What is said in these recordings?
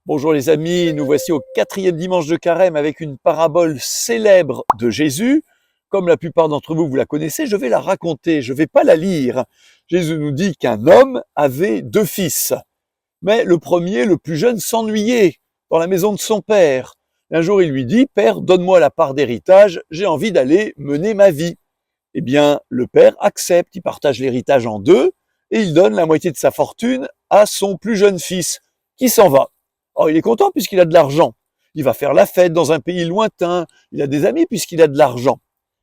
Bonjour les amis, nous voici au 4e dimanche de Carême avec une parabole célèbre de Jésus. Comme la plupart d'entre vous, vous la connaissez, je vais la raconter, je ne vais pas la lire. Jésus nous dit qu'un homme avait 2 fils. Mais le premier, le plus jeune, s'ennuyait dans la maison de son père. Un jour, il lui dit, « Père, donne-moi la part d'héritage, j'ai envie d'aller mener ma vie. » Eh bien, le père accepte, il partage l'héritage en deux et il donne la moitié de sa fortune à son plus jeune fils, qui s'en va. Or, il est content puisqu'il a de l'argent. Il va faire la fête dans un pays lointain. Il a des amis puisqu'il a de l'argent.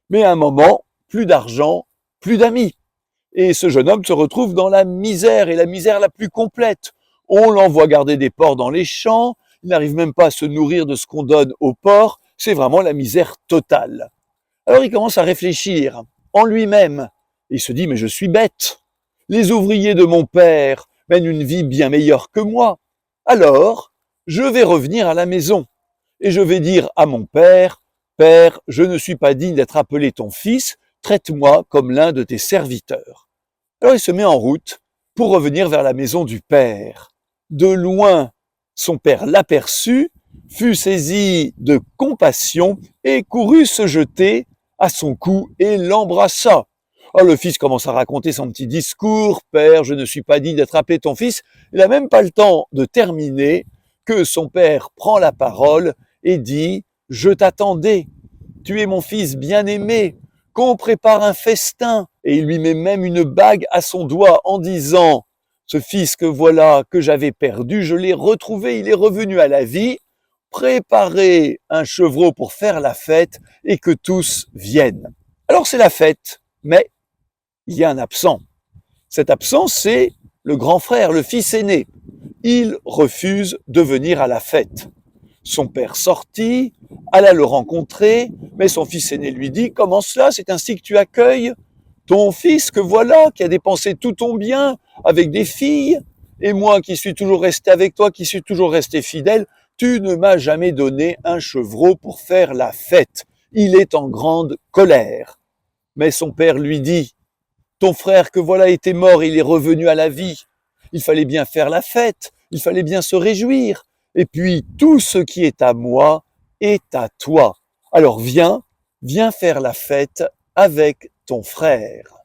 Mais à un moment, plus d'argent, plus d'amis. Et ce jeune homme se retrouve dans la misère, et la misère la plus complète. On l'envoie garder des porcs dans les champs. Il n'arrive même pas à se nourrir de ce qu'on donne aux porcs. C'est vraiment la misère totale. Alors il commence à réfléchir en lui-même. Il se dit, mais je suis bête. Les ouvriers de mon père mènent une vie bien meilleure que moi. Alors, je vais revenir à la maison et je vais dire à mon père, « Père, je ne suis pas digne d'être appelé ton fils, traite-moi comme l'un de tes serviteurs. » Alors il se met en route pour revenir vers la maison du père. De loin, son père l'aperçut, fut saisi de compassion et courut se jeter à son cou et l'embrassa. Alors le fils commence à raconter son petit discours, « Père, je ne suis pas digne d'être appelé ton fils. » Il n'a même pas le temps de terminer que son père prend la parole et dit « Je t'attendais, tu es mon fils bien-aimé, qu'on prépare un festin. » Et il lui met même une bague à son doigt en disant « Ce fils que voilà, que j'avais perdu, je l'ai retrouvé, il est revenu à la vie. Préparez un chevreau pour faire la fête et que tous viennent. » Alors c'est la fête, mais il y a un absent. Cet absent, c'est le grand frère, le fils aîné. Il refuse de venir à la fête. Son père sortit, alla le rencontrer, mais son fils aîné lui dit « Comment cela, c'est ainsi que tu accueilles ton fils que voilà, qui a dépensé tout ton bien avec des filles, et moi qui suis toujours resté avec toi, qui suis toujours resté fidèle, tu ne m'as jamais donné un chevreau pour faire la fête. » Il est en grande colère. Mais son père lui dit « Ton frère que voilà était mort, il est revenu à la vie. Il fallait bien faire la fête, il fallait bien se réjouir. Et puis tout ce qui est à moi est à toi. Alors viens faire la fête avec ton frère. »